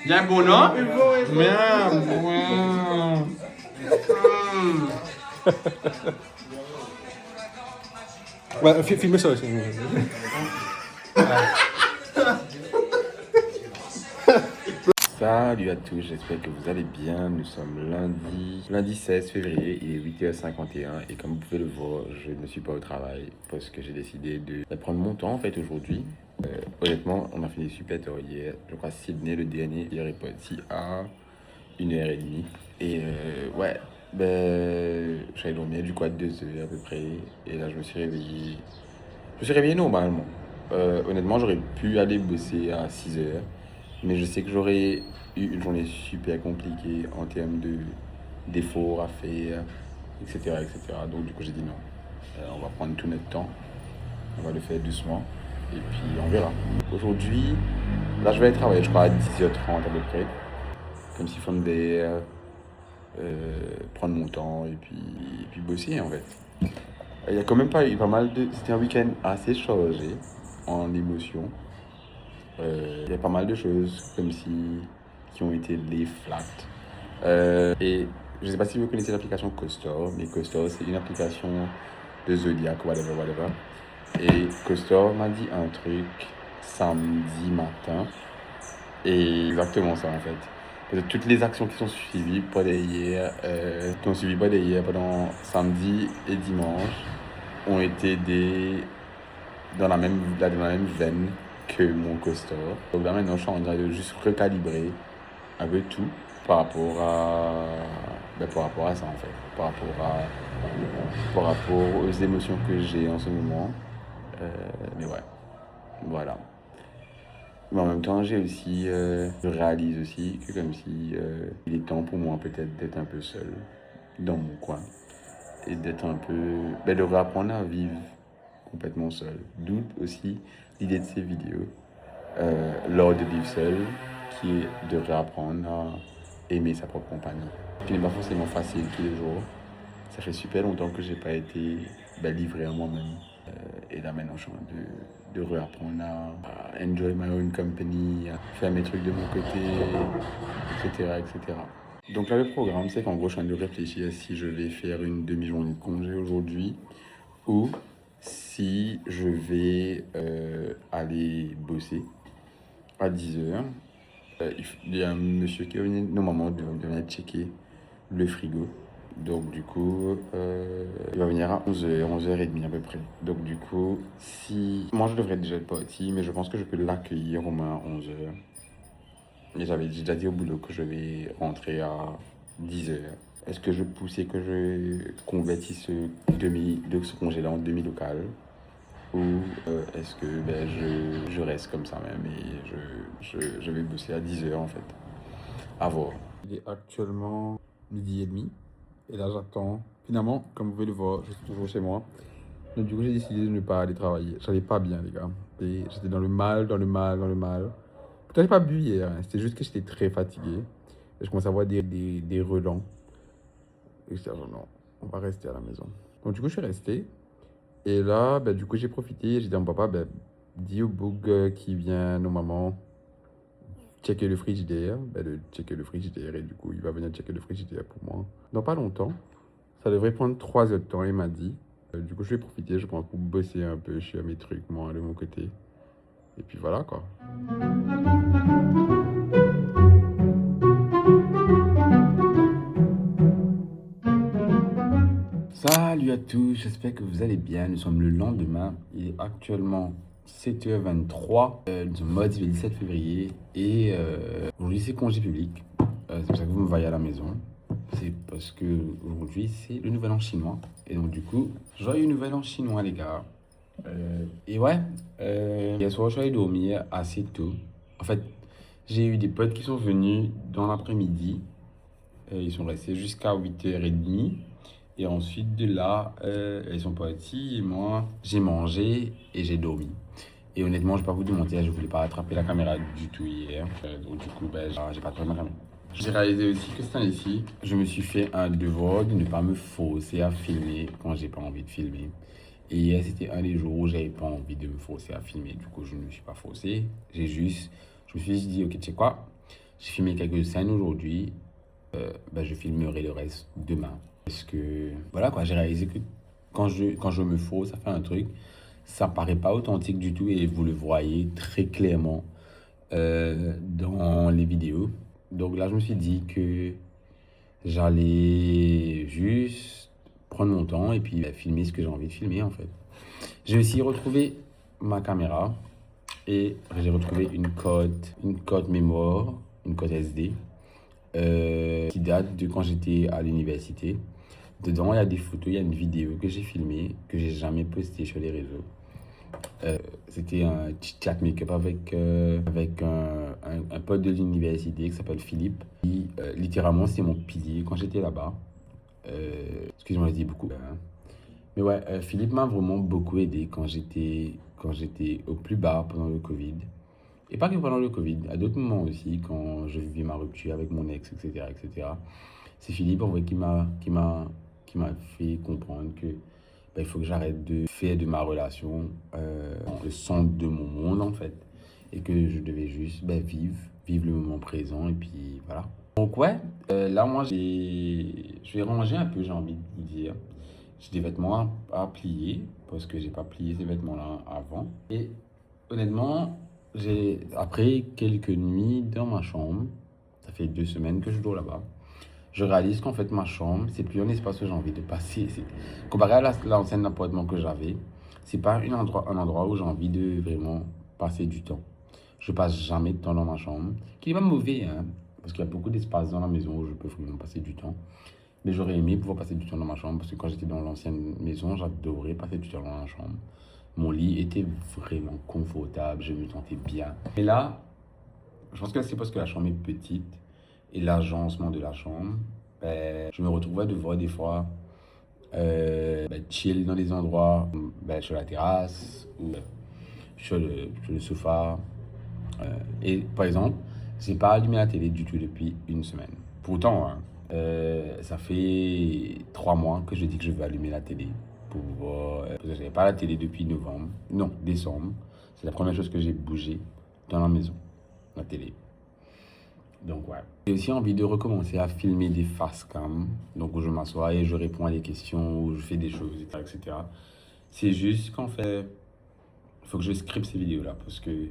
Bien bon, non? Miam. Ouais, filme ça aussi. Salut à tous, j'espère que vous allez bien. Nous sommes lundi 16 février, il est 8h51 et comme vous pouvez le voir, je ne suis pas au travail parce que j'ai décidé de prendre mon temps en fait aujourd'hui. Honnêtement, on a fini super tard hier. Je crois Sydney, le dernier, hier est parti à 1h30. Et ouais, j'allais dormir du coup à 2h à peu près. Et là, je me suis réveillé. Je me suis réveillé normalement. Honnêtement, j'aurais pu aller bosser à 6h. Mais je sais que j'aurais eu une journée super compliquée en termes d'efforts à faire, etc., etc. Donc du coup, j'ai dit non. On va prendre tout notre temps. On va le faire doucement. Et puis, on verra. Aujourd'hui, là, je vais travailler, je crois, à 10h30 à peu près. Comme s'il faut me prendre mon temps et puis bosser, en fait. Il y a quand même pas eu pas mal de... C'était un week-end assez chargé en émotions. Il y a pas mal de choses comme si qui ont été les flat. Et je ne sais pas si vous connaissez l'application CoStore, mais CoStore c'est une application de Zodiac, whatever, whatever. Et CoStore m'a dit un truc samedi matin, et exactement ça en fait. Parce que toutes les actions qui sont suivies qui ont suivi pendant samedi et dimanche, ont été dans la même veine que mon CoStore. Donc là maintenant je suis en train de juste recalibrer un peu tout par rapport à ça en fait, par rapport aux émotions que j'ai en ce moment. Mais ouais, voilà. Mais en même temps, je réalise aussi que comme si il est temps pour moi peut-être d'être un peu seul dans mon coin et d'être un peu, de réapprendre à vivre complètement seul. D'où aussi l'idée de ces vidéos, l'art de vivre seul, qui est de réapprendre à aimer sa propre compagnie. Ce qui n'est pas forcément facile tous les jours. Ça fait super longtemps que j'ai pas été livré à moi-même. Et là maintenant, je suis en train de réapprendre à enjoy my own company, à faire mes trucs de mon côté, etc., etc. Donc là, le programme, c'est qu'en gros, je suis en train de réfléchir si je vais faire une demi-journée de congé aujourd'hui ou si je vais aller bosser à 10h. Il y a un monsieur qui est venu, normalement, de venir checker le frigo. Donc, du coup, il va venir à 11h, 11h30 à peu près. Donc, du coup, moi, je devrais déjà être parti, mais je pense que je peux l'accueillir au moins à 11h. Et j'avais déjà dit au boulot que je vais rentrer à 10h. Est-ce que je poussais que je convertisse ce congé-là en demi-local? Ou est-ce que je reste comme ça même et je vais bosser à 10h en fait? À voir. Il est actuellement 12h30 et là j'attends. Finalement, comme vous pouvez le voir, je suis toujours chez moi. Donc du coup j'ai décidé de ne pas aller travailler. J'allais pas bien les gars. Et j'étais dans le mal, dans le mal, dans le mal. Pourtant j'ai pas bu hier, hein. C'était juste que j'étais très fatigué. Et je commençais à avoir des relents. Et je disais non, on va rester à la maison. Donc du coup je suis resté. Et là, du coup, j'ai profité, j'ai dit à mon papa, dis au boug qui vient normalement checker le frigidaire, de checker le frigidaire, et du coup, il va venir checker le frigidaire pour moi. Dans pas longtemps, ça devrait prendre 3 heures de temps, il m'a dit. Du coup, je vais profiter, je pense, pour bosser un peu, je suis à mes trucs, moi, de mon côté. Et puis voilà, quoi. Salut à tous, j'espère que vous allez bien. Nous sommes le lendemain. Il est actuellement 7h23. Nous sommes mardi le 17 février. Et aujourd'hui, c'est congé public. C'est pour ça que vous me voyez à la maison. C'est parce que aujourd'hui, c'est le nouvel an chinois. Et donc, du coup, joyeux nouvel an chinois, les gars. Et ouais, hier soir, je suis allé dormir assez tôt. En fait, j'ai eu des potes qui sont venus dans l'après-midi. Ils sont restés jusqu'à 8h30. Et ensuite, de là, ils sont partis. Et moi, j'ai mangé et j'ai dormi. Et honnêtement, je ne vais pas vous mentir, je ne voulais pas attraper la caméra du tout hier. Donc, du coup, j'ai pas attrapé ma caméra. J'ai réalisé aussi que cette année-ci, je me suis fait un devoir de ne pas me forcer à filmer quand j'ai pas envie de filmer. Et hier, c'était un des jours où j'avais pas envie de me forcer à filmer. Du coup, je ne me suis pas forcé. Je me suis dit, ok, tu sais quoi? J'ai filmé quelques scènes aujourd'hui. Je filmerai le reste demain. Parce que, voilà quoi, j'ai réalisé que quand je me fous, ça fait un truc. Ça paraît pas authentique du tout et vous le voyez très clairement dans les vidéos. Donc là, je me suis dit que j'allais juste prendre mon temps et puis filmer ce que j'ai envie de filmer en fait. J'ai aussi retrouvé ma caméra et j'ai retrouvé une carte mémoire, une carte SD qui date de quand j'étais à l'université. Dedans, il y a des photos, il y a une vidéo que j'ai filmée, que j'ai jamais postée sur les réseaux. C'était un chat make-up avec un pote de l'université qui s'appelle Philippe. Littéralement, c'est mon pilier quand j'étais là-bas. Excuse-moi, je dis beaucoup. Mais ouais, Philippe m'a vraiment beaucoup aidé quand j'étais au plus bas pendant le Covid. Et pas que pendant le Covid, à d'autres moments aussi, quand je vivais ma rupture avec mon ex, etc., etc. C'est Philippe, en vrai, qui m'a fait comprendre que il faut que j'arrête de faire de ma relation le centre de mon monde, en fait. Et que je devais juste vivre le moment présent, et puis voilà. Donc ouais, là, moi, je vais ranger un peu, j'ai envie de vous dire. J'ai des vêtements à plier, parce que j'ai pas plié ces vêtements-là avant. Et honnêtement, après quelques nuits dans ma chambre, ça fait 2 semaines que je dors là-bas, je réalise qu'en fait ma chambre, c'est plus un espace où j'ai envie de passer. Comparé à l'ancien appartement que j'avais, c'est pas un endroit où j'ai envie de vraiment passer du temps. Je passe jamais de temps dans ma chambre, qui n'est pas mauvais, hein, parce qu'il y a beaucoup d'espace dans la maison où je peux vraiment passer du temps. Mais j'aurais aimé pouvoir passer du temps dans ma chambre, parce que quand j'étais dans l'ancienne maison, j'adorais passer du temps dans ma chambre. Mon lit était vraiment confortable, je me sentais bien. Et là, je pense que c'est parce que la chambre est petite et l'agencement de la chambre, je me retrouvais à devoir des fois chill dans des endroits, sur la terrasse ou sur le sofa. Et par exemple, j'ai pas allumé la télé du tout depuis une semaine. Pourtant, hein, ça fait 3 mois que je dis que je vais allumer la télé pour voir. Parce que j'avais pas la télé depuis novembre, non, décembre. C'est la première chose que j'ai bougé dans la maison, la télé. Donc ouais. J'ai aussi envie de recommencer à filmer des face cam, donc où je m'assois et je réponds à des questions, où je fais des choses, etc. etc. C'est juste qu'en fait, il faut que je scripte ces vidéos-là, parce que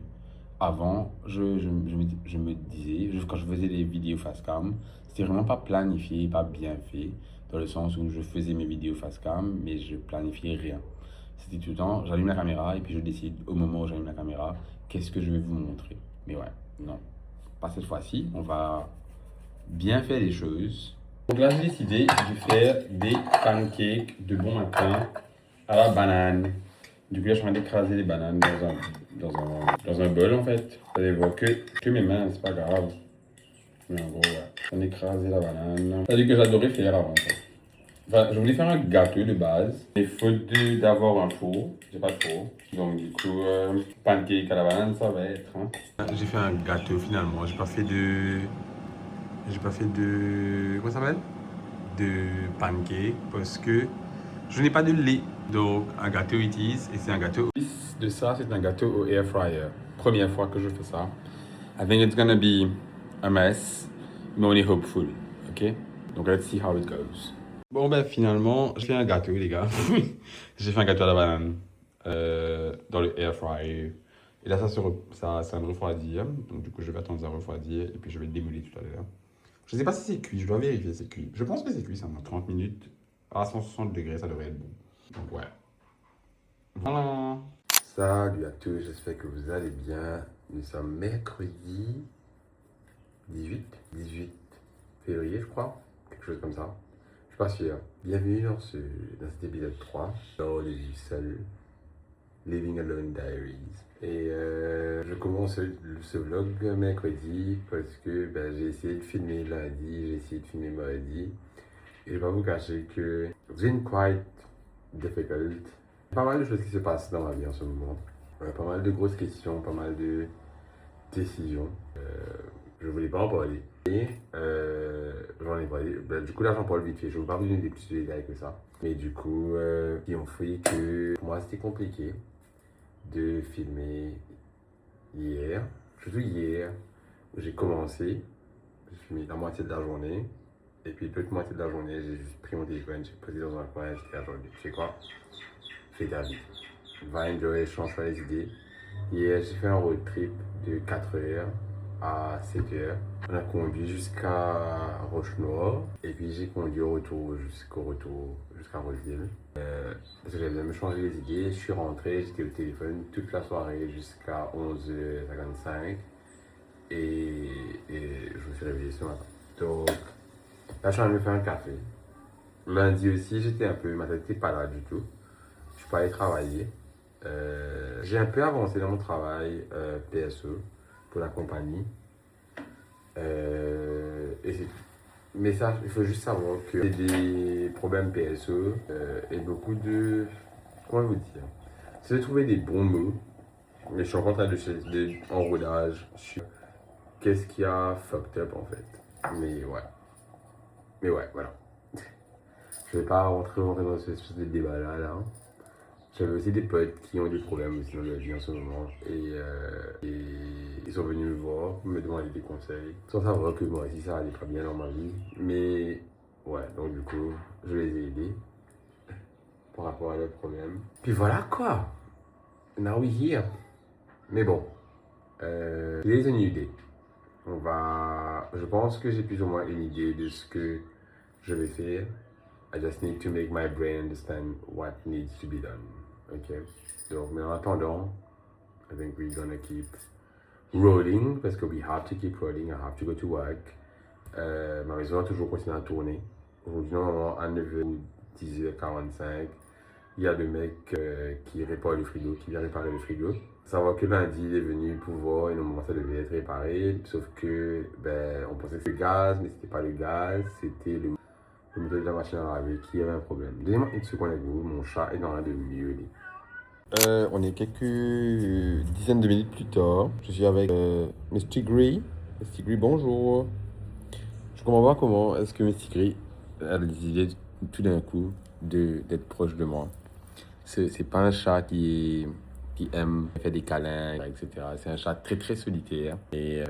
avant, je me disais, quand je faisais des vidéos face cam, c'était vraiment pas planifié, pas bien fait, dans le sens où je faisais mes vidéos face cam, mais je planifiais rien. C'était tout le temps, j'allume la caméra et puis je décide au moment où j'allume la caméra, qu'est-ce que je vais vous montrer. Mais ouais, non, pas cette fois-ci, on va bien faire les choses. Donc là, j'ai décidé de faire des pancakes de bon matin à la banane. Du coup, là, je suis en train d'écraser les bananes dans un bol, en fait. Vous allez voir que mes mains, c'est pas grave. Mais en gros, ouais. On écrasé la banane. C'est-à-dire que j'adorais faire avant, en fait. Enfin, je voulais faire un gâteau de base. Mais faute d'avoir un four, j'ai pas de four. Donc, du coup, pancake à la banane, ça va être. Hein. J'ai fait un gâteau finalement. J'ai pas fait de. Comment ça s'appelle? De pancake parce que je n'ai pas de lait. Donc, un gâteau it is. Et c'est un gâteau. De ça, c'est un gâteau au air fryer. Première fois que je fais ça. I think it's gonna be a mess, mais on est hopeful. Ok? Donc, let's see how it goes. Bon, ben finalement, j'ai fait un gâteau, les gars. J'ai fait un gâteau à la banane dans le air fryer. Et là, ça me refroidit. Donc, du coup, je vais attendre ça refroidir et puis je vais le démolir tout à l'heure. Je ne sais pas si c'est cuit, je dois vérifier si c'est cuit. Je pense que c'est cuit, ça dans 30 minutes. À 160 degrés, ça devrait être bon. Donc, ouais. Voilà. Salut à tous, j'espère que vous allez bien. Nous sommes mercredi 18 février, je crois. Quelque chose comme ça. Je suis pas sûr. Bienvenue dans cet épisode 3, dans le vivre seul, Living Alone Diaries. Et je commence ce vlog mercredi parce que j'ai essayé de filmer lundi, j'ai essayé de filmer mardi. Et je vais pas vous cacher que it's been quite difficult. Pas mal de choses qui se passent dans ma vie en ce moment. Pas mal de grosses questions, pas mal de décisions. Je voulais pas en parler. Et j'en ai parlé. Du coup là j'en parle vite fait. Je ne vais pas vous donner des plus de détails que ça. Mais du coup, qui ont fait que pour moi c'était compliqué de filmer hier. Surtout hier où j'ai commencé. J'ai fumé la moitié de la journée. Et puis l'autre moitié de la journée, j'ai juste pris mon téléphone, j'ai posé dans un coin et j'ai dit attendez, tu sais quoi? Fais ta vie. Va enjoy, change pas les idées. Hier, j'ai fait un road trip de 4 heures à 7 heures. On a conduit jusqu'à Roche-Nord et puis j'ai conduit au retour jusqu'à Rocheville. Parce que j'avais besoin de me changer les idées. Je suis rentré, j'étais au téléphone toute la soirée jusqu'à 11h55 et je me suis réveillé ce matin. Donc là, je suis en train de me faire un café. Lundi aussi, ma tête n'était pas là du tout. Je suis pas allé travailler. J'ai un peu avancé dans mon travail PSE pour la compagnie. Et c'est tout. Mais ça, il faut juste savoir que j'ai des problèmes PSE et beaucoup de... Comment vous dire? C'est de trouver des bons mots. Mais je suis en train de enrodage sur qu'est-ce qui a fucked up en fait. Mais ouais. Mais ouais, voilà. Je vais pas rentrer dans cette espèce de débat là. J'avais aussi des potes qui ont des problèmes aussi dans leur vie en ce moment. Et ils sont venus me voir, me demander des conseils. Sans savoir que moi aussi ça allait pas bien dans ma vie. Mais ouais, donc du coup, je les ai aidés par rapport à leurs problèmes. Puis voilà quoi. Now we here. Mais bon, les une idée. Je pense que j'ai plus ou moins une idée de ce que je vais faire. I just need to make my brain understand what needs to be done. Ok. Donc, mais en attendant, I think we're gonna keep rolling parce que we have to keep rolling. I have to go to work. Ma maison a toujours continué à tourner. Aujourd'hui, normalement, à 9h ou 10h45, il y a le mec qui répare le frigo, qui vient réparer le frigo. Savoir que lundi, il est venu pour voir et normalement ça devait être réparé. Sauf que, on pensait que c'était le gaz, mais c'était pas le gaz, c'était le moteur de la machine à laver qui avait un problème. Donnez-moi une seconde avec vous, mon chat est dans train de miauler. On est quelques dizaines de minutes plus tard. Je suis avec Miss Tigri. Miss Tigri, bonjour. Je comprends pas comment est-ce que Miss Tigri a décidé tout d'un coup d'être proche de moi. C'est pas un chat qui aime faire des câlins, etc. C'est un chat très très solitaire. Et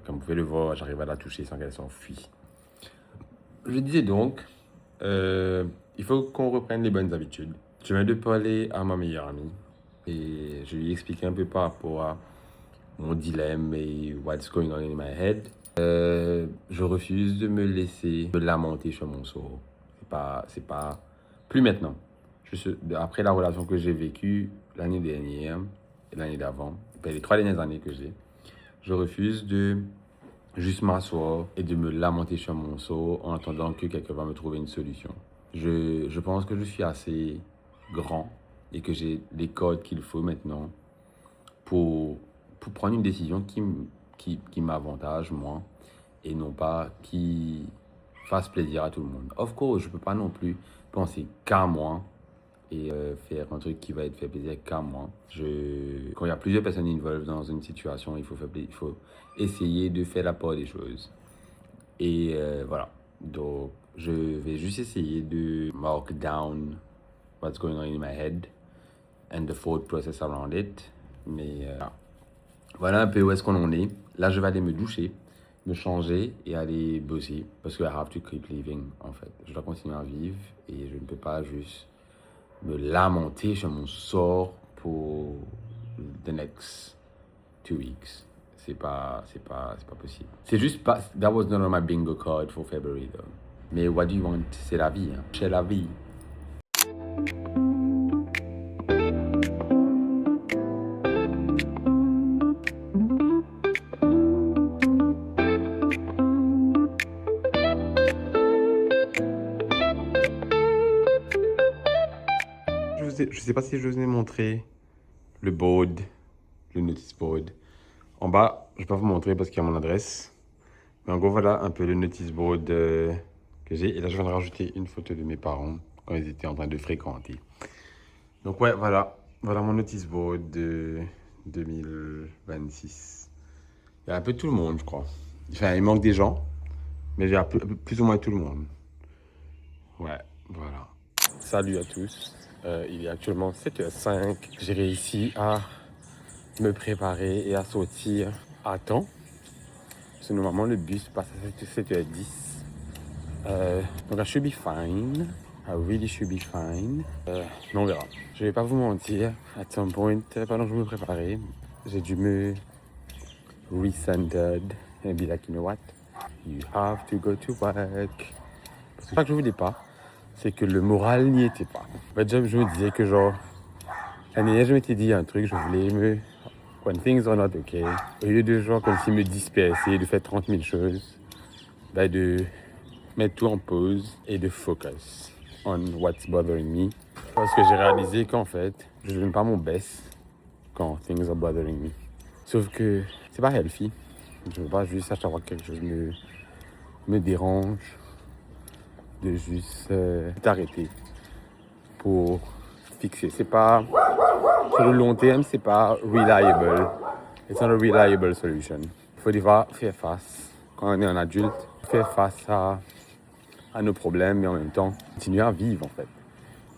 comme vous pouvez le voir, j'arrive à la toucher sans qu'elle s'enfuit. Je disais donc, il faut qu'on reprenne les bonnes habitudes. Je viens de parler à ma meilleure amie et je lui ai expliqué un peu par rapport à mon dilemme et what's going on in my head. Je refuse de me laisser me lamenter sur mon sort. C'est pas, plus maintenant. Après la relation que j'ai vécue l'année dernière et l'année d'avant, les 3 dernières années que j'ai, je refuse de juste m'asseoir et de me lamenter sur mon sort en attendant que quelqu'un va me trouver une solution. Je pense que je suis assez grand et que j'ai les codes qu'il faut maintenant pour prendre une décision qui m'avantage, moi, et non pas qui fasse plaisir à tout le monde. Of course, je ne peux pas non plus penser qu'à moi et faire un truc qui va être fait plaisir qu'à moi. Quand il y a plusieurs personnes involvées dans une situation, il faut essayer de faire la part des choses. Et voilà. Donc, je vais juste essayer de mark down what's going on in my head and the thought process around it. Mais voilà un peu où est-ce qu'on en est. Là, je vais aller me doucher, me changer et aller bosser parce que I have to keep living en fait. Je dois continuer à vivre et je ne peux pas juste me lamenter sur mon sort pour the next 2 weeks. C'est pas possible. C'est juste pas, that was not on my bingo card for February though. Mais what do you want? C'est la vie, hein. C'est la vie. Je sais pas si je vous ai montré le board, le notice board. En bas, je vais pas vous montrer parce qu'il y a mon adresse. Mais en gros, voilà un peu le notice board que j'ai. Et là, je viens de rajouter une photo de mes parents quand ils étaient en train de fréquenter. Donc ouais, voilà. Voilà mon notice board de 2026. Il y a un peu tout le monde, je crois. Enfin, il manque des gens, mais il y a plus ou moins tout le monde. Ouais, voilà. Salut à tous. Il est actuellement 7h05. J'ai réussi à me préparer et à sortir à temps. Parce que normalement, le bus passe à 7h10. Donc, I should be fine. I really should be fine. Mais on verra. Je vais pas vous mentir. At some point, pendant que je me préparais, j'ai dû me rescenter and be like, you know what? You have to go to work. C'est pas que je voulais pas, c'est que le moral n'y était pas. En fait, je me disais que genre, l'année dernière, je m'étais dit un truc, je voulais me... When things are not okay, au lieu de genre comme si me disperser, de faire 30 000 choses, ben de mettre tout en pause et de focus on what's bothering me. Parce que j'ai réalisé qu'en fait, je ne donne pas mon best quand things are bothering me. Sauf que c'est pas healthy. Je veux pas juste à chaque fois que quelque chose me dérange, de juste t'arrêter pour fixer. C'est pas, sur le long terme, c'est pas reliable. It's not a reliable solution. Il faut devoir faire face, quand on est un adulte, faire face à nos problèmes, mais en même temps, continuer à vivre en fait.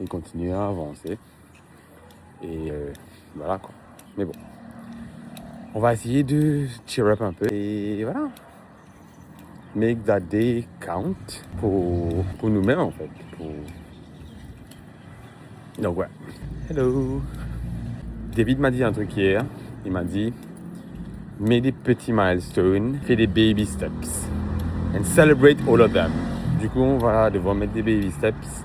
Et continuer à avancer. Et voilà quoi. Mais bon. On va essayer de cheer up un peu. Et voilà. Make that day count pour nous-mêmes en fait. Donc ouais. Hello. David m'a dit un truc hier. Il m'a dit, mets des petits milestones, fais des baby steps. And celebrate all of them. Du coup, on va devoir mettre des baby steps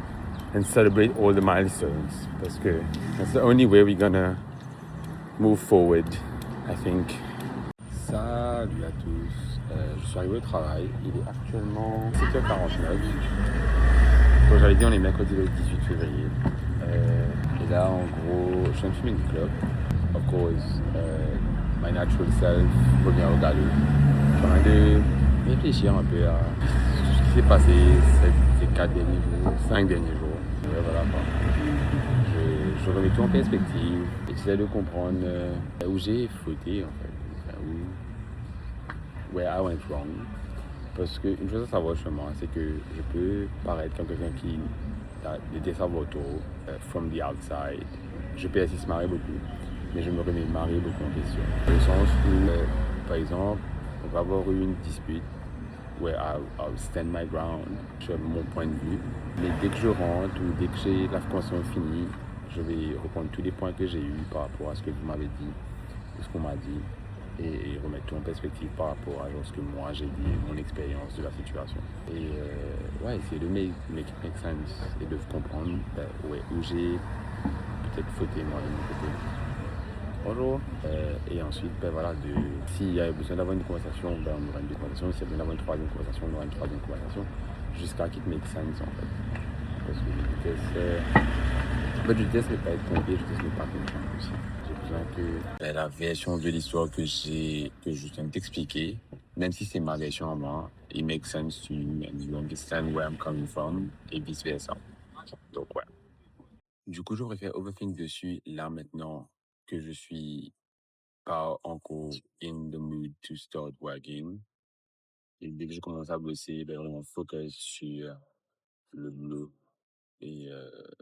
and celebrate all the milestones. Parce que that's the only way we're gonna move forward, I think. Salut à tous. Je suis arrivé au travail. Il est actuellement 7h49. Comme j'avais dit, on est mercredi le 18 février. Et là, en gros, je viens de fumer une clope. Of course, my natural self revient au galop. Je suis en train de réfléchir un peu à tout ce qui s'est passé ces 4 derniers jours, 5 derniers jours. Et voilà quoi. Je remets tout en perspective et j'essaie de comprendre où j'ai fauté en fait. Where I went wrong. Parce qu'une chose à savoir chez moi, c'est que je peux paraître comme quelqu'un qui a des desserts autour, from the outside. Je peux essayer de se marier beaucoup, mais je me remets de marier beaucoup en question. Dans le sens où, par exemple, on va avoir eu une dispute, where I'll stand my ground sur mon point de vue. Mais dès que je rentre ou dès que j'ai la conversation finie, je vais reprendre tous les points que j'ai eus par rapport à ce que vous m'avez dit, ce qu'on m'a dit, et remettre tout en perspective par rapport à ce que moi j'ai dit, mon expérience de la situation. Et ouais, essayer de make sense et de comprendre où j'ai peut-être fauté moi de mon côté. Bonjour. Et ensuite, voilà, s'il y a besoin d'avoir une conversation, on aura une conversation. S'il y a besoin d'avoir une troisième conversation, on aura une troisième conversation. Jusqu'à qu'il make sense en fait. Parce que je déteste ne pas être compris, je déteste ne pas comprendre aussi. J'ai besoin que la version de l'histoire que je viens de t'expliquer, même si c'est ma version à moi, it makes sense to you and you understand where I'm coming from et vice versa. Donc ouais. Du coup, je préfère overthink dessus là maintenant que je suis pas encore in the mood to start working. Et dès que je commence à bosser, vraiment focus sur le boulot et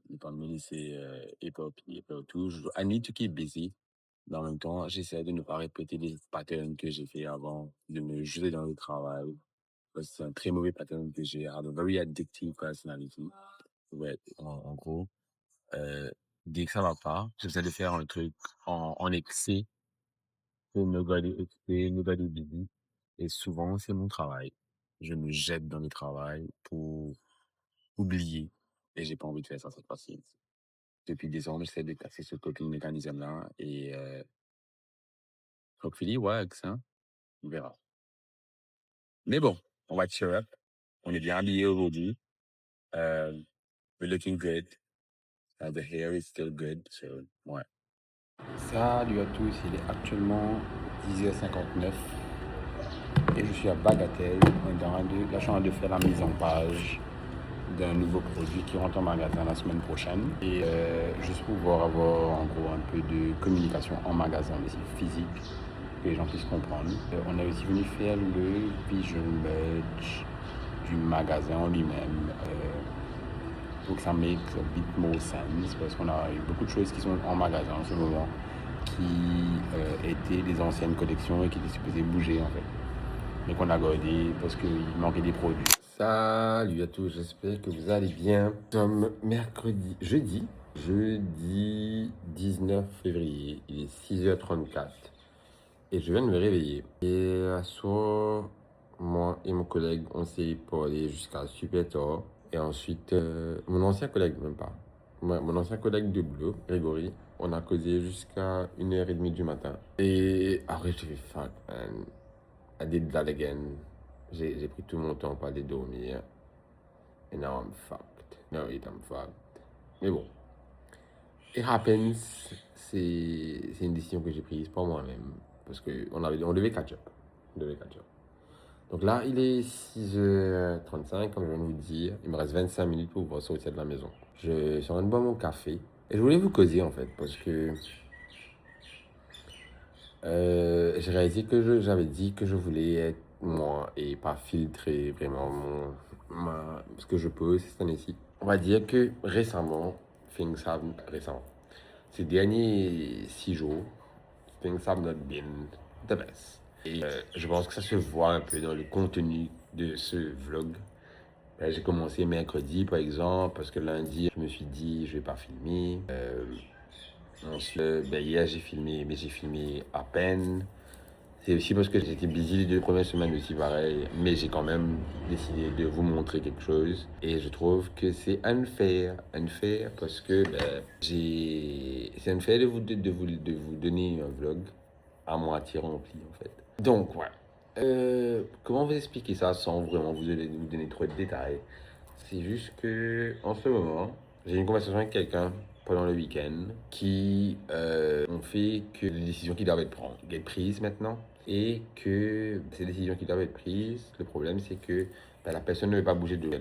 ne pas me laisser éparpiller partout. I need to keep busy. Mais en même temps, j'essaie de ne pas répéter les patterns que j'ai fait avant, de me jeter dans le travail. Parce que c'est un très mauvais pattern que j'ai. I have a very addictive personality. Ouais, en gros, dès que ça va pas, j'essaie de faire un truc en excès pour me garder occupé, me garder busy. Et souvent, c'est mon travail. Je me jette dans le travail pour oublier. Et j'ai pas envie de faire ça cette fois-ci. Depuis des ans, j'essaie de casser ce coping mécanisme-là. Et hopefully works, hein. On verra. Mais bon, on va cheer up. On est bien habillés aujourd'hui. We're looking good. The hair is still good. So, ouais. Salut à tous, il est actuellement 10h59 et je suis à Bagatelle. Là, je suis en train de faire la mise en page d'un nouveau produit qui rentre en magasin la semaine prochaine. Et juste pour pouvoir avoir en gros un peu de communication en magasin, mais c'est physique, que les gens puissent comprendre. On est aussi venu faire le visual merge du magasin en lui-même. Donc ça make a bit more sense parce qu'on a eu beaucoup de choses qui sont en magasin en ce moment qui étaient des anciennes collections et qui étaient supposées bouger en fait. mais qu'on a gardé parce qu'il manquait des produits. Salut à tous, j'espère que vous allez bien. Nous sommes jeudi 19 février, il est 6h34 et je viens de me réveiller. Et à soir, moi et mon collègue, on s'est parlé jusqu'à super tard. Et ensuite, mon ancien collègue, même pas, mon ancien collègue de boulot, Grégory, on a causé jusqu'à 1h30 du matin. Et après, j'ai fait fuck, man. I did that again. J'ai pris tout mon temps pour aller dormir. And now I'm fucked. No, I'm fucked. Mais bon. It happens. C'est une décision que j'ai prise pour moi-même. Parce qu'on devait catch up. On devait catch up. Donc là, il est 6h35, comme je viens de vous dire. Il me reste 25 minutes pour pouvoir sortir de la maison. Je suis en train de boire mon café. Et je voulais vous causer en fait, parce que j'ai réalisé que j'avais dit que je voulais être moi et pas filtrer vraiment ce que je pose cette année-ci. On va dire que récemment, ces derniers 6 jours, things have not been the best. Et je pense que ça se voit un peu dans le contenu de ce vlog. J'ai commencé mercredi par exemple, parce que lundi, je me suis dit je vais pas filmer. Ensuite, hier j'ai filmé, mais j'ai filmé à peine. C'est aussi parce que j'étais busy les 2 premières semaines aussi pareil, mais j'ai quand même décidé de vous montrer quelque chose. Et je trouve que c'est unfair parce que c'est unfair de vous donner un vlog à moitié rempli en fait. Donc ouais, comment vous expliquer ça sans vraiment vous donner trop de détails? C'est juste que en ce moment, j'ai une conversation avec quelqu'un pendant le week-end qui ont fait que les décisions qui doivent être prises maintenant et que ces décisions qui doivent être prises, le problème c'est que la personne ne veut pas bouger de là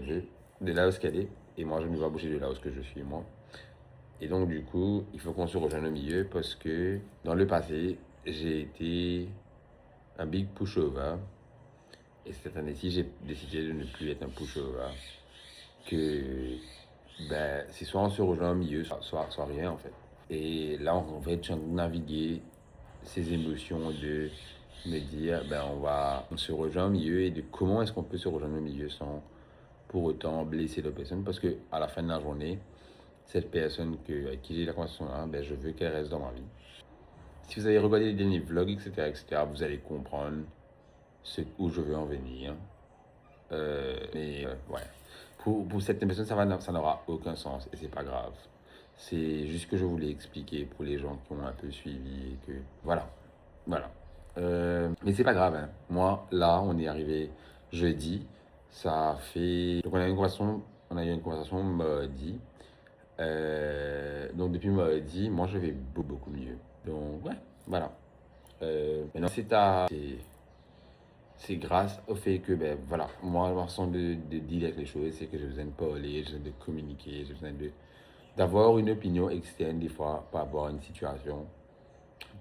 où elle est et moi je ne veux pas bouger de là où je suis moi. Et donc du coup, il faut qu'on se rejoigne au milieu parce que dans le passé, j'ai été un big pushover et cette année-ci, j'ai décidé de ne plus être un pushover. Que c'est soit on se rejoint au milieu, soit rien en fait. Et là, on va être naviguer ces émotions de me dire, on se rejoint au milieu et de comment est-ce qu'on peut se rejoindre au milieu sans pour autant blesser la personne. Parce que à la fin de la journée, cette personne avec qui j'ai la conversation là, je veux qu'elle reste dans ma vie. Si vous avez regardé les derniers vlogs, etc., vous allez comprendre où je veux en venir. Ouais. Pour certaines personnes, ça n'aura aucun sens et c'est pas grave. C'est juste que je voulais expliquer pour les gens qui ont un peu suivi et que voilà. Mais c'est pas grave, hein. Moi, là, on est arrivé jeudi. Ça fait. Donc, on a eu une conversation mardi. Donc, depuis mardi, moi, je vais beaucoup mieux. Donc, ouais, voilà. Maintenant, c'est grâce au fait que, moi, ma façon de dire avec les choses, c'est que j'ai besoin de parler, j'ai besoin de communiquer, j'ai besoin d'avoir une opinion externe des fois par rapport à une situation.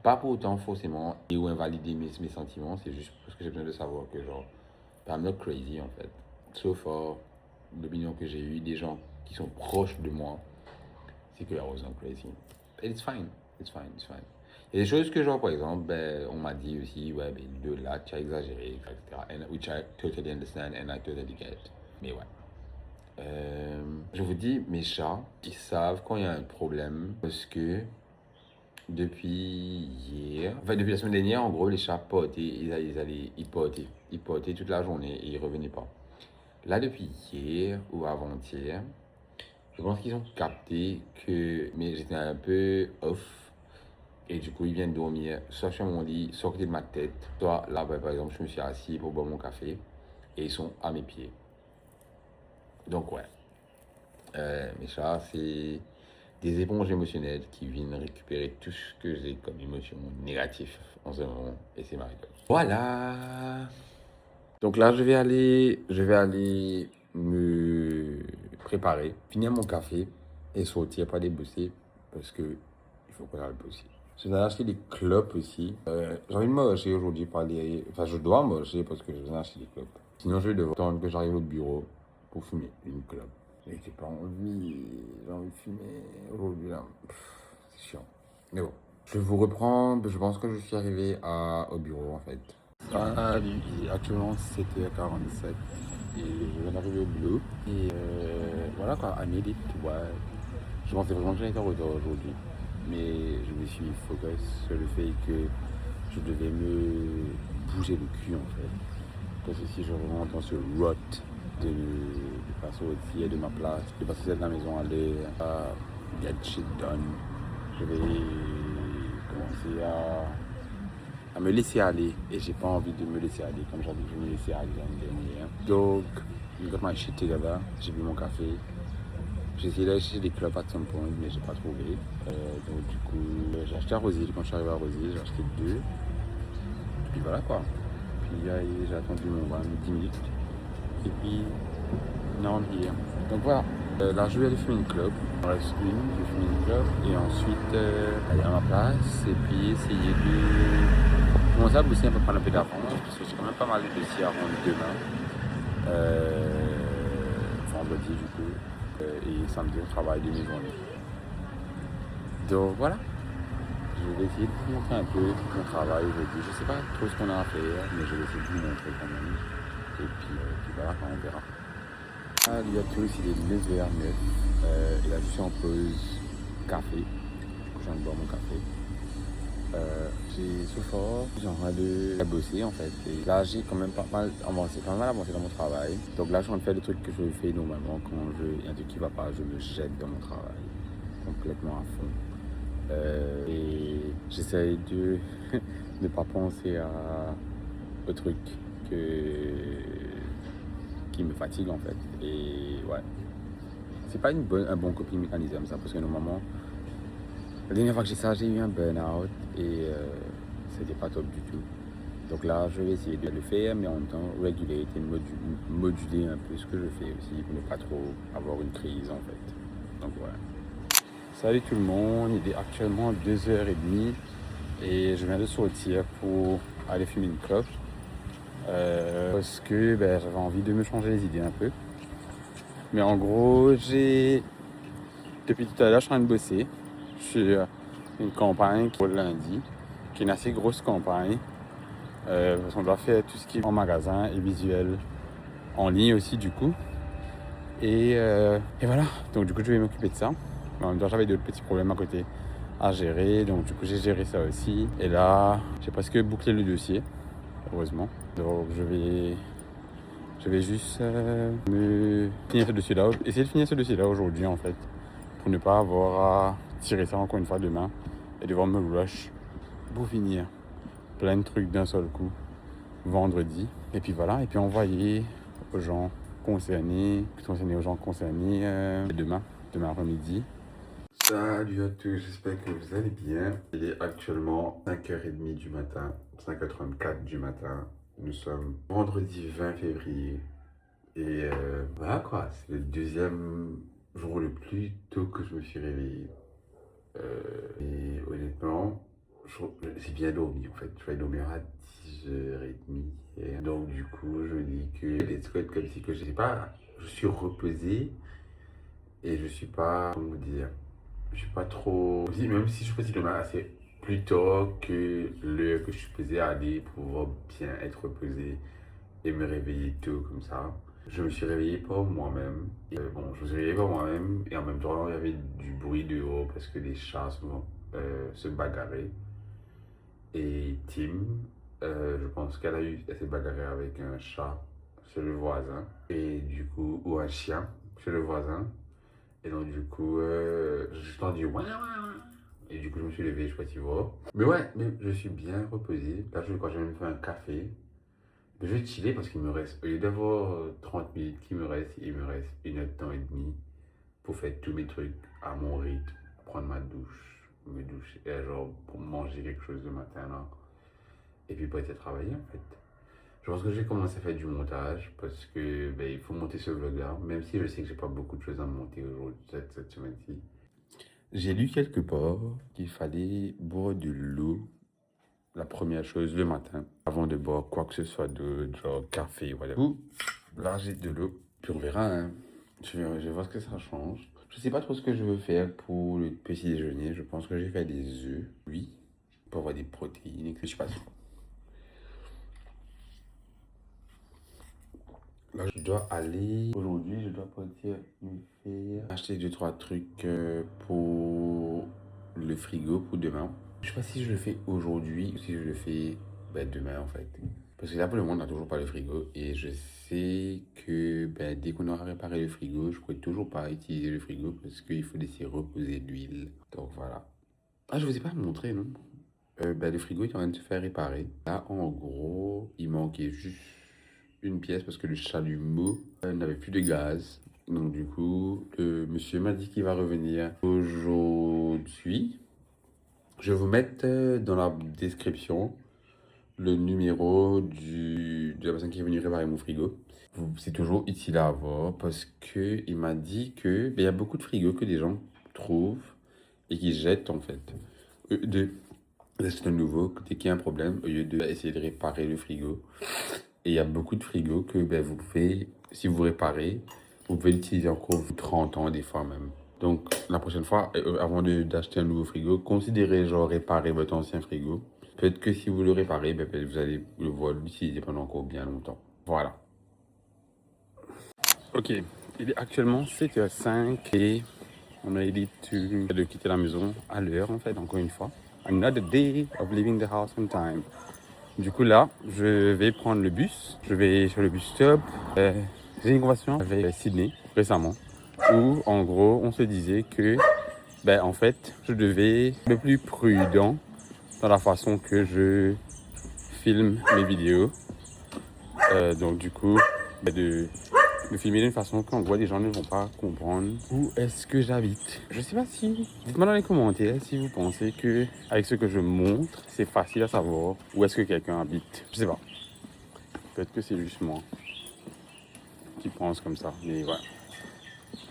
Pas pour autant forcément ou invalider mes sentiments, c'est juste parce que j'ai besoin de savoir que, genre, I'm not crazy en fait. So far, l'opinion que j'ai eue des gens qui sont proches de moi, c'est que I wasn't crazy. And it's fine, it's fine, it's fine. Il y a des choses que, genre, par exemple, on m'a dit aussi, ouais, de là, tu as exagéré, etc. And, which I totally understand and I totally get. Mais ouais. Je vous dis, mes chats, ils savent quand il y a un problème parce que depuis hier, depuis la semaine dernière, en gros, les chats potaient, ils potaient toute la journée et ils revenaient pas. Là, depuis hier ou avant-hier, je pense qu'ils ont capté que j'étais un peu off. Et du coup, ils viennent dormir soit sur mon lit, soit à côté de ma tête. Soit là, par exemple, je me suis assis pour boire mon café. Et ils sont à mes pieds. Donc, ouais. Mes chats, c'est des éponges émotionnelles qui viennent récupérer tout ce que j'ai comme émotion négative en ce moment. Et c'est ma récolte. Voilà. Donc là, je vais aller me préparer, finir mon café et sortir pour aller bosser. Parce que il faut qu'on aille bosser. Je viens acheter des clopes aussi. J'ai envie de marcher aujourd'hui pour aller. Enfin, je dois marcher parce que je viens acheter des clopes. Sinon, je vais devoir attendre que j'arrive au bureau pour fumer une clope. Et j'ai pas envie. J'ai envie de fumer aujourd'hui là. C'est chiant. Mais bon. Je vous reprends. Je pense que je suis arrivé au bureau en fait. Actuellement 7h47 et je viens d'arriver au boulot. Et voilà quoi, à midi, ouais. Je pensais vraiment que j'allais être en retard aujourd'hui. Mais je me suis focus sur le fait que je devais me bouger le cul en fait. Parce que si je rentre dans ce rut de passer au-dessus de ma place, de passer de la maison, aller à get shit done, je vais commencer à me laisser aller. Et j'ai pas envie de me laisser aller comme j'avais dû me laisser aller l'année dernière. Donc, I got my shit together, j'ai bu mon café. J'ai essayé d'aller chercher des clubs à some point, mais j'ai pas trouvé. Donc du coup, j'ai acheté à Rosy. Quand je suis arrivé à Rosy, j'ai acheté deux. Et puis voilà quoi. Puis j'ai attendu mon van 10 minutes. Et puis, now I'm here. Donc voilà. Là, je vais aller fumer une clope. Il en reste une, je vais fumer une clope. Et ensuite, aller à ma place. Et puis, essayer de commencer à bosser un peu, prendre un peu d'avance. Parce que j'ai quand même pas mal de dossiers à rendre demain. Vendredi, du coup. Et samedi, on travaille de mes journées. Donc voilà. Je vais essayer de vous montrer un peu mon travail aujourd'hui. Je sais pas trop ce qu'on a à faire, mais je vais essayer de vous montrer quand même. Et puis voilà, on verra. Ah, il y a tout aussi des 9h09. Et là, je suis en pause café. Du coup, je viens de boire mon café. J'ai ce fort, j'ai en train de bosser en fait. Et là, j'ai quand même pas mal avancé dans mon travail. Donc là, je suis en train de faire le truc que je fais normalement quand il y a un truc qui va pas, je me jette dans mon travail complètement à fond. Et j'essaye de ne pas penser au truc qui me fatigue en fait. Et ouais, c'est pas un bon coping mécanisme ça, parce que normalement, la dernière fois que j'ai ça, j'ai eu un burn-out et c'était pas top du tout. Donc là, je vais essayer de le faire, mais en même temps, réguler et moduler un peu ce que je fais aussi pour ne pas trop avoir une crise en fait. Donc voilà. Salut tout le monde, il est actuellement 2h30 et je viens de sortir pour aller fumer une clope parce que j'avais envie de me changer les idées un peu. Mais en gros, depuis tout à l'heure, je suis en train de bosser sur une campagne qui est le lundi, qui est une assez grosse campagne. Parce qu'on doit faire tout ce qui est en magasin et visuel en ligne aussi du coup. Et voilà, donc du coup je vais m'occuper de ça. Mais en même temps j'avais d'autres petits problèmes à côté à gérer, donc du coup j'ai géré ça aussi. Et là j'ai presque bouclé le dossier, heureusement. Donc je vais juste finir ce dossier-là, essayer de finir ce dossier-là aujourd'hui en fait, pour ne pas avoir à tirer ça encore une fois demain et devoir me rush pour finir plein de trucs d'un seul coup vendredi. Et puis voilà, et puis envoyer aux gens concernés demain après-midi. Salut à tous, j'espère que vous allez bien. Il est actuellement 5h30 du matin, 5h34 du matin. Nous sommes vendredi 20 février. Et voilà quoi, c'est le deuxième jour le plus tôt que je me suis réveillé. Et honnêtement, j'ai bien dormi en fait. Je vais dormir à 10h30 hier. Donc du coup, je dis que les trucs comme si que je sais pas, je suis reposé et je suis pas, comment vous dire, je suis pas trop. Même si je peux demain assez plus tôt que l'heure que je suis posé à aller pour pouvoir bien être reposé et me réveiller tôt comme ça. Je me suis réveillé par moi-même. Bon, je me suis réveillé par moi-même et en même temps, il y avait du bruit dehors parce que les chats se bagarraient. Et Tim, je pense elle s'est bagarrée avec un chat chez le voisin. Et du coup, ou un chien chez le voisin. Et donc, du coup, j'ai entendu ouin, ouin, ouin. Et du coup, je me suis levé, je sais pas si vous voyez. Mais ouais, mais je suis bien reposé. Là, quand je vais me faire un café, je vais chiller parce qu'il me reste, au lieu d'avoir 30 minutes il me reste une heure de temps et demi pour faire tous mes trucs à mon rythme, prendre ma douche, me doucher, et genre pour manger quelque chose le matin là. Et puis pour être travailler en fait. Je pense que je vais commencer à faire du montage parce que il faut monter ce vlog là, même si je sais que j'ai pas beaucoup de choses à monter aujourd'hui, cette semaine-ci. J'ai lu quelque part qu'il fallait boire de l'eau la première chose le matin avant de boire quoi que ce soit de genre café, voilà. Ou là j'ai de l'eau, puis on verra, hein. Je vais voir ce que ça change. Je sais pas trop ce que je veux faire pour le petit déjeuner. Je pense que je vais faire des œufs, oui, pour avoir des protéines, et que je sais pas sûr. Là, je dois aller. Aujourd'hui, je dois partir me faire acheter 2-3 trucs pour le frigo pour demain. Je sais pas si je le fais aujourd'hui ou si je le fais demain en fait. Parce que là pour le moment on n'a toujours pas le frigo et je sais que dès qu'on aura réparé le frigo, je pourrais toujours pas utiliser le frigo parce qu'il faut laisser reposer l'huile. Donc voilà. Ah, je vous ai pas montré, non? Le frigo est en train de se faire réparer. Là, en gros, il manquait juste une pièce parce que le chalumeau n'avait plus de gaz. Donc du coup, le monsieur m'a dit qu'il va revenir aujourd'hui. Je vais vous mettre dans la description le numéro de la personne qui est venue réparer mon frigo. C'est toujours utile à avoir parce que il m'a dit que il y a beaucoup de frigos que des gens trouvent et qui jettent en fait. C'est un nouveau, dès qu'il y a un problème, au lieu d'essayer de réparer le frigo. Et il y a beaucoup de frigos que vous pouvez, si vous réparez, vous pouvez l'utiliser encore 30 ans des fois même. Donc la prochaine fois, avant d'acheter un nouveau frigo, considérez genre réparer votre ancien frigo. Peut-être que si vous le réparez, vous allez le voir l'utiliser pendant encore bien longtemps. Voilà. Ok, il est actuellement 7h05 et on a dit de quitter la maison à l'heure en fait, encore une fois. Another day of leaving the house on time. Du coup là, je vais prendre le bus. Je vais sur le bus stop. J'ai une conversation avec Sydney récemment où en gros on se disait que en fait je devais être le plus prudent dans la façon que je filme mes vidéos. Donc du coup de filmer d'une façon qu'en gros les gens ne vont pas comprendre où est-ce que j'habite. Je sais pas si... Dites-moi dans les commentaires si vous pensez que avec ce que je montre, c'est facile à savoir où est-ce que quelqu'un habite. Je sais pas. Peut-être que c'est juste moi qui pense comme ça. Mais voilà.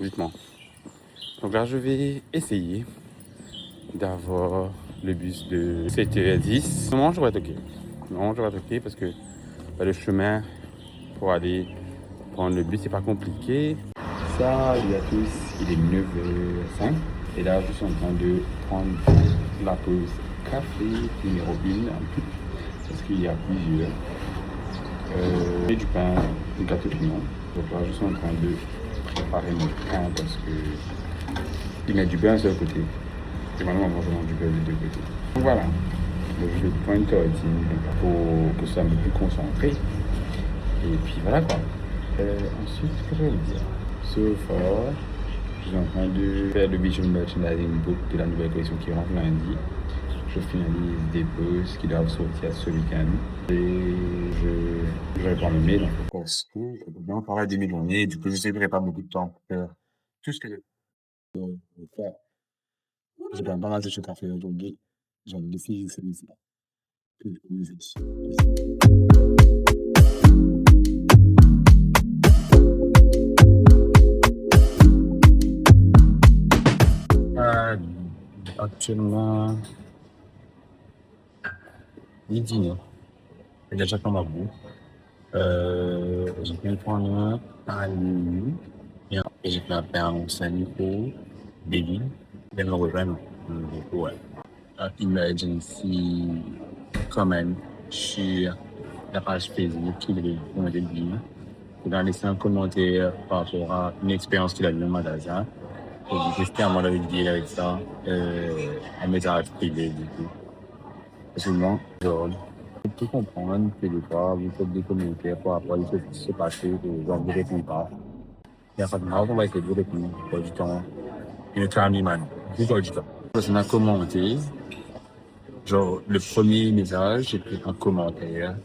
Dites-moi. Donc là, je vais essayer d'avoir le bus de 7h10. Normalement, je devrais être OK. Normalement, je devrais être OK parce que le chemin pour aller prendre le bus, c'est pas compliqué. Salut à tous, il est 9h05 et là je suis en train de prendre la pause café numéro 1 parce qu'il y a plusieurs. Et du pain, du gâteau piment. Donc là je suis en train de préparer mon pain parce que il met du beurre d'un seul côté et maintenant on va manger du beurre des deux côtés. Donc voilà, donc, je vais prendre une tartine pour que ça soit un peu plus concentré et puis voilà quoi. Ensuite, ce que je vais vous dire, so far, je suis en train de faire le visual merchandising book de la nouvelle collection qui rentre lundi. Je finalise des posts qui doivent sortir ce week-end et je réponds le mail parce que je peux bien parler de mes journées, du coup je ne n'aurai pas beaucoup de temps pour faire tout ce que je dois faire. J'ai quand même pas mal de choses à faire aujourd'hui. J'en ai décidé celui-ci. Que je vous ai dit. Actuellement, il dîner. Il y a déjà comme à bout. J'ai fait prendre un à minuit. Et j'ai fait appel à mon Sanico, David. Il me rejoindre. Ouais. Emergency comment sur la page Facebook qu'il avait commenté le bien. Il a laissé un commentaire par rapport à une expérience qu'il a eue au magasin. Et du coup, c'était à moi de dire avec ça, un message privé du coup. Facilement, genre, je peux comprendre que des fois, vous faites des commentaires par rapport à des choses qui se passent et genre, vous ne répondez pas. Et en fait, on va essayer de vous répondre pour du temps. Une timely man. Pour du temps. On a commenté. Genre, le premier message, j'ai pris un commentaire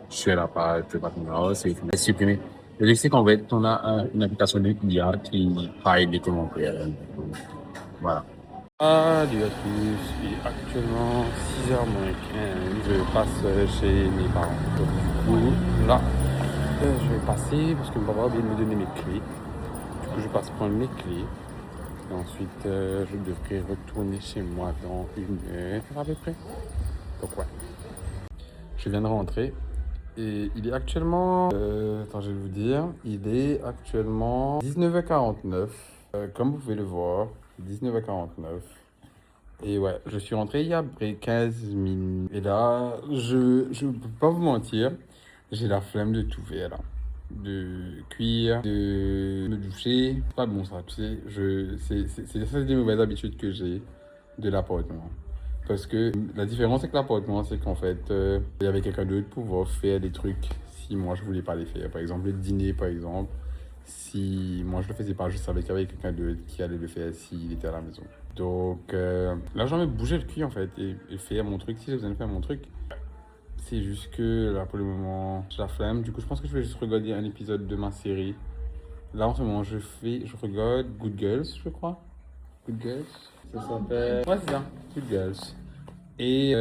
sur la page de Patron House et il supprimé. Le truc, c'est qu'en fait, on a une application de IA qui paye les commentaires. Voilà. Salut à tous, il est actuellement 6h moins 15, je passe chez mes parents. Donc, du coup, là, je vais passer parce que mon papa vient de me donner mes clés. Du coup, je passe prendre mes clés. Et ensuite, je devrais retourner chez moi dans 1 heure à peu près. Donc ouais, je viens de rentrer. Et il est actuellement, attends, je vais vous dire, il est actuellement 19h49. Comme vous pouvez le voir, 19h49. Et ouais, je suis rentré il y a près 15 minutes. Et là, je peux pas vous mentir, j'ai la flemme de tout faire là. de cuire, de me doucher. C'est pas bon ça, tu sais. C'est des mauvaises habitudes que j'ai de l'appartement. Parce que la différence avec l'appartement, c'est qu'en fait, il y avait quelqu'un d'autre pour pouvoir faire des trucs si moi je voulais pas les faire. Par exemple, le dîner, par exemple. Si moi je le faisais pas, je savais qu'il y avait quelqu'un d'autre qui allait le faire s'il était à la maison. Donc là, j'ai envie de bouger le cul en fait et faire mon truc si j'ai besoin de faire mon truc. C'est juste que là pour le moment, j'ai la flemme. Du coup, je pense que je vais juste regarder un épisode de ma série. Là en ce moment, je regarde Good Girls, je crois. Good Girls, ça s'appelle. Ouais, c'est ça, Good Girls. Et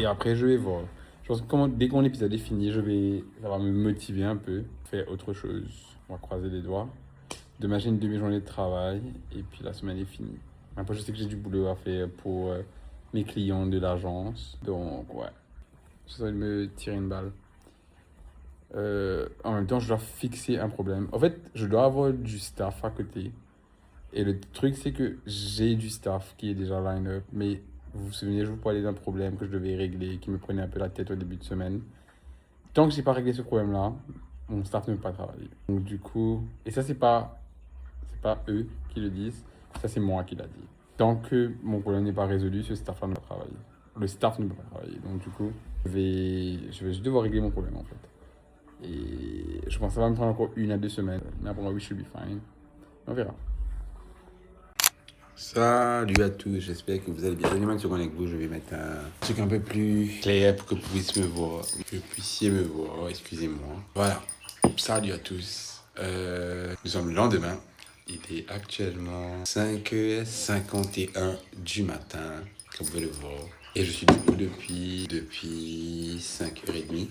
après, je vais voir. Je pense que dès que mon épisode est fini, ça va me motiver un peu, faire autre chose. On va croiser les doigts. Demain, j'ai une demi-journée de travail et puis la semaine est finie. Après, je sais que j'ai du boulot à faire pour mes clients de l'agence. Donc, ouais, j'essaie de me tirer une balle. En même temps, je dois fixer un problème. En fait, je dois avoir du staff à côté. Et le truc, c'est que j'ai du staff qui est déjà line-up, mais vous vous souvenez, je vous parlais d'un problème que je devais régler, qui me prenait un peu la tête au début de semaine. Tant que j'ai pas réglé ce problème-là, mon staff ne veut pas travailler. Donc du coup, et ça c'est pas eux qui le disent, ça c'est moi qui l'a dit. Tant que mon problème n'est pas résolu, ce staff-là ne peut pas travailler. Le staff ne peut pas travailler. Donc du coup, je vais juste devoir régler mon problème en fait. Et je pense que ça va me prendre encore 1 à 2 semaines. Mais après moi, we should be fine. On verra. Salut à tous, j'espère que vous allez bien. Donnez-moi une seconde avec vous, je vais mettre un truc un peu plus clair pour que vous puissiez me voir. Excusez-moi. Voilà, salut à tous. Nous sommes le lendemain. Il est actuellement 5h51 du matin, comme vous pouvez le voir. Et je suis debout depuis 5h30.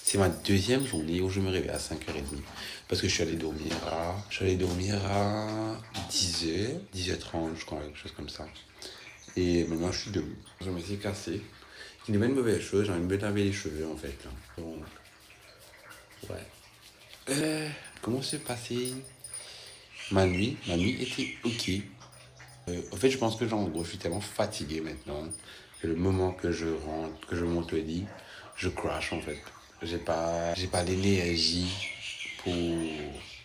C'est ma deuxième journée où je me réveille à 5h30. Parce que je suis allé dormir à 10h30, je crois, quelque chose comme ça. Et maintenant, je suis debout. Je me suis cassé. Ce n'est pas une mauvaise chose, j'ai envie de me laver les cheveux, en fait. Donc, ouais. Comment s'est passé ma nuit? Ma nuit était ok. En fait, je pense que, genre, en gros, je suis tellement fatigué maintenant que le moment que je rentre, que je monte au lit, je crash, en fait. J'ai pas l'énergie pour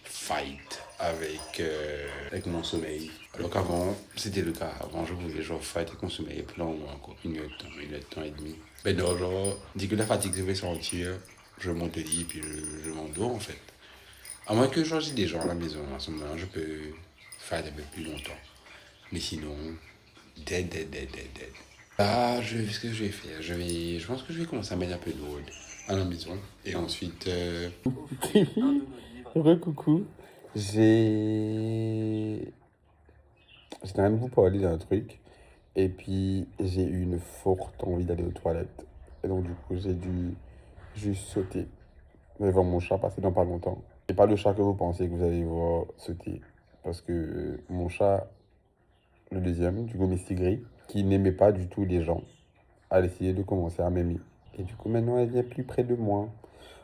fight avec mon sommeil. Alors qu'avant, c'était le cas. Avant, je pouvais genre fight avec mon sommeil pendant encore 1 heure de temps et demi. Mais non, genre, dès que la fatigue se fait sentir, je monte au lit et puis je m'endors, en fait. À moins que genre, j'ai des gens à la maison, à ce moment-là, je peux fight un peu plus longtemps. Mais sinon, dead. Là, ce que je vais faire, je pense que je vais commencer à mettre un peu d'eau à la maison. Et ensuite... Recoucou. J'étais même vous parler d'un truc. Et puis, j'ai eu une forte envie d'aller aux toilettes. Et donc, du coup, j'ai dû juste sauter devant mon chat passer dans pas longtemps. Et pas le chat que vous pensez que vous allez voir sauter. Parce que mon chat, le deuxième, du coup, Misty Gris, qui n'aimait pas du tout les gens, a décidé de commencer à m'aimer. Et du coup, maintenant, elle vient plus près de moi.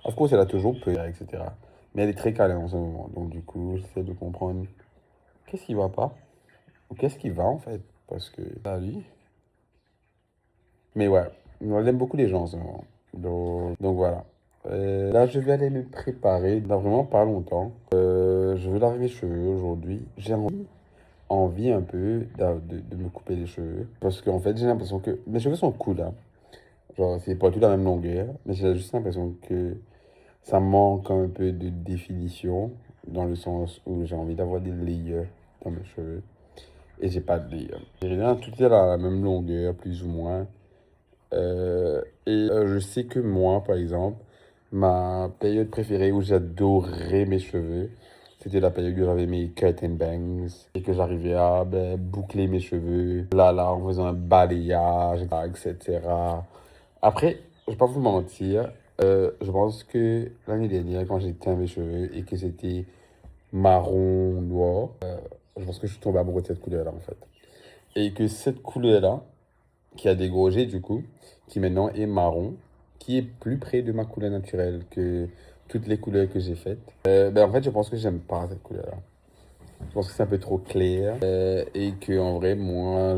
Of course, elle a toujours peur, etc. Mais elle est très câlin en ce moment. Donc, du coup, j'essaie de comprendre qu'est-ce qui va pas. Ou qu'est-ce qui va, en fait. Parce que, ça, lui. Mais ouais, elle aime beaucoup les gens en ce moment. Donc voilà. Là, je vais aller me préparer dans vraiment pas longtemps. Je vais laver mes cheveux aujourd'hui. J'ai envie un peu de me couper les cheveux. Parce qu'en fait, j'ai l'impression que mes cheveux sont cool, hein. Genre, c'est pas tout la même longueur. Mais j'ai juste l'impression que ça manque un peu de définition. Dans le sens où j'ai envie d'avoir des layers dans mes cheveux. Et j'ai pas de layers. J'ai rien, tout est à la même longueur, plus ou moins. Je sais que moi, par exemple, ma période préférée où j'adorais mes cheveux, c'était la période où j'avais mes curtain bangs et que j'arrivais à boucler mes cheveux, là, en faisant un balayage, etc. Après, je vais pas vous mentir, je pense que l'année dernière, quand j'ai teint mes cheveux et que c'était marron, noir, je pense que je suis tombé amoureux de cette couleur-là, en fait. Et que cette couleur-là, qui a dégrosé du coup, qui maintenant est marron, qui est plus près de ma couleur naturelle que toutes les couleurs que j'ai faites. En fait, je pense que j'aime pas cette couleur-là. Je pense que c'est un peu trop clair et que en vrai, moi,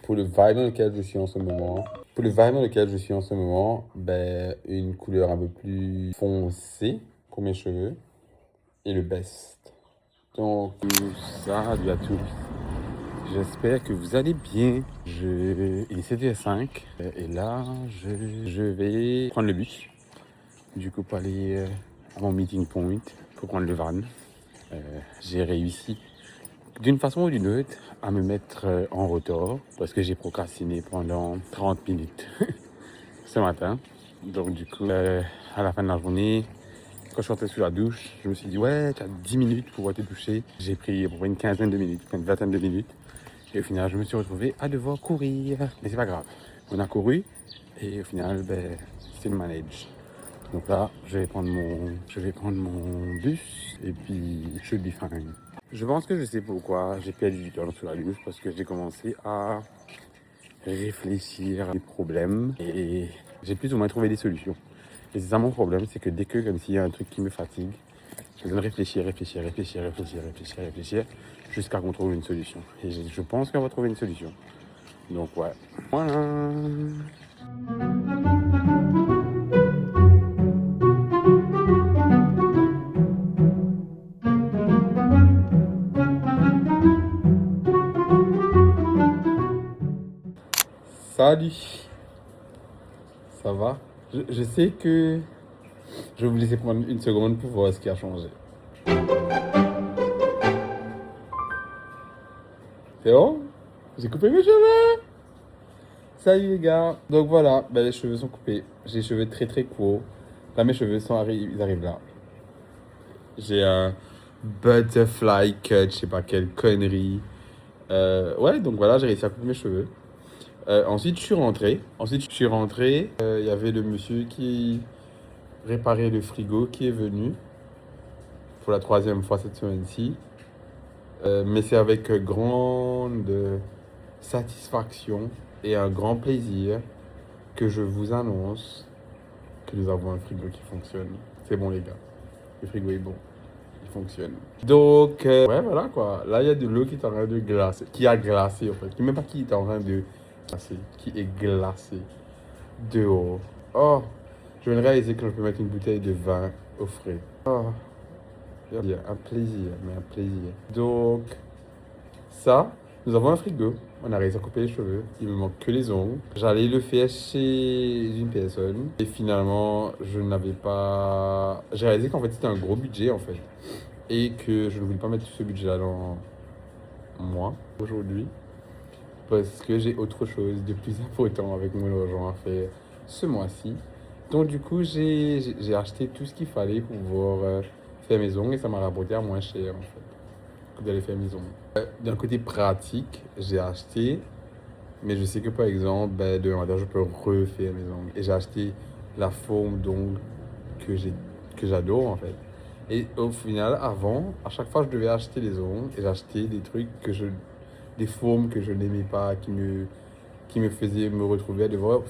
pour le vibe dans lequel je suis en ce moment, une couleur un peu plus foncée pour mes cheveux. est le best. Donc, salut à tous. J'espère que vous allez bien. Il est 7h05 et là, je vais prendre le bus. Du coup, pour aller à mon meeting point, pour prendre le van. J'ai réussi d'une façon ou d'une autre à me mettre en retard parce que j'ai procrastiné pendant 30 minutes ce matin. Donc du coup, à la fin de la journée, quand je suis rentré sous la douche, je me suis dit ouais, tu as 10 minutes pour pouvoir te doucher. J'ai pris pour une quinzaine de minutes, une vingtaine de minutes. Et au final, je me suis retrouvé à devoir courir. Mais c'est pas grave, on a couru et au final, c'est le manage. Donc là, je vais prendre mon bus et puis je should be fine. Je pense que je sais pourquoi j'ai perdu du temps sur la douche parce que j'ai commencé à réfléchir à des problèmes et j'ai plus ou moins trouvé des solutions. Et c'est ça mon problème, c'est que dès que comme s'il y a un truc qui me fatigue, je vais réfléchir jusqu'à qu'on trouve une solution. Et je pense qu'on va trouver une solution. Donc ouais. Voilà. Salut. Ça va? Je sais que je vais vous laisser prendre une seconde pour voir ce qui a changé. C'est bon? J'ai coupé mes cheveux! Salut les gars! Donc voilà, les cheveux sont coupés. J'ai les cheveux très très courts. Là mes cheveux ils arrivent là. J'ai un butterfly cut, je sais pas quelle connerie. Ouais, donc voilà, j'ai réussi à couper mes cheveux. Ensuite, je suis rentré. Il y avait le monsieur qui réparait le frigo qui est venu pour la 3e fois cette semaine-ci. Mais c'est avec grande satisfaction et un grand plaisir que je vous annonce que nous avons un frigo qui fonctionne. C'est bon les gars, le frigo est bon, il fonctionne. Donc, ouais voilà quoi, là il y a de l'eau qui est en train de glacer, qui a glacé en fait, même pas qui est en train de glacer, qui est glacé dehors. Oh, je viens de réaliser que je peux mettre une bouteille de vin au frais. Oh. Un plaisir, mais un plaisir. Donc, ça, nous avons un frigo. On a réussi à couper les cheveux. Il me manque que les ongles. J'allais le faire chez une personne. Et finalement, je n'avais pas... J'ai réalisé qu'en fait, c'était un gros budget, en fait. Et que je ne voulais pas mettre tout ce budget-là dans moi, aujourd'hui. Parce que j'ai autre chose de plus important avec mon argent à faire ce mois-ci. Donc, du coup, j'ai acheté tout ce qu'il fallait pour pouvoir... faire mes ongles et ça m'a rapporté à moins cher en fait que d'aller faire mes ongles. D'un côté pratique, j'ai acheté, mais je sais que par exemple, demain matin, je peux refaire mes ongles. Et j'ai acheté la forme d'ongles que j'adore en fait. Et au final, avant, à chaque fois, je devais acheter les ongles et j'achetais des trucs des formes que je n'aimais pas, qui me faisaient me retrouver à devoir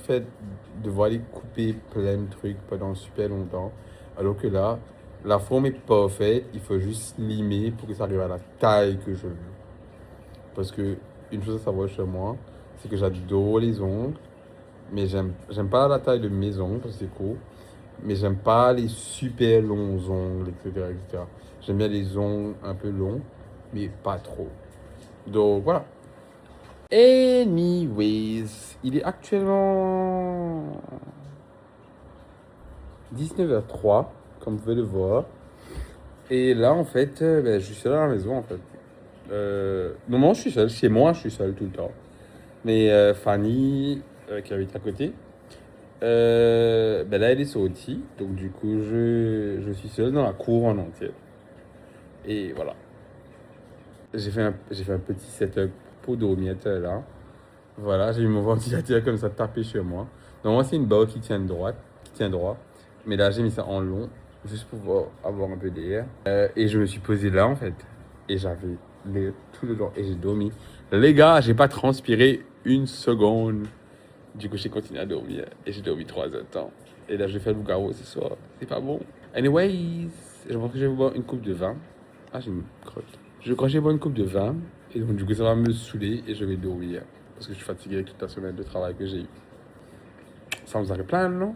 aller couper plein de trucs pendant super longtemps. Alors que là, la forme est parfaite, il faut juste limer pour que ça arrive à la taille que je veux. Parce que une chose à savoir chez moi, c'est que j'adore les ongles, mais j'aime pas la taille de mes ongles parce que c'est court, mais j'aime pas les super longs ongles, etc. J'aime bien les ongles un peu longs, mais pas trop. Donc voilà. Anyways, il est actuellement 19h03. Comme vous pouvez le voir. Et là, en fait, je suis seul à la maison, en fait. Normalement, je suis seul. Chez moi, je suis seul tout le temps. Mais Fanny, qui habite à côté, là, elle est sortie. Donc, du coup, je suis seul dans la cour en entier. Et voilà. J'ai fait un petit setup pour dormir là. Voilà, j'ai mis mon ventilateur comme ça tapé sur moi. Normalement, c'est une barre qui tient droit. Mais là, j'ai mis ça en long. Juste pour pouvoir avoir un peu d'air. Et je me suis posé là en fait. Et j'avais l'air tout le long. Et j'ai dormi. Les gars, j'ai pas transpiré une seconde. Du coup, j'ai continué à dormir. Et j'ai dormi 3 heures de temps. Et là, je vais faire le garrot ce soir. C'est pas bon. Anyways, je pense que je vais boire une coupe de vin. Ah, j'ai une crotte. Je crois que je vais boire une coupe de vin. Et donc, du coup, ça va me saouler. Et je vais dormir. Parce que je suis fatigué avec toute la semaine de travail que j'ai eu. Ça vous arrive plein, non?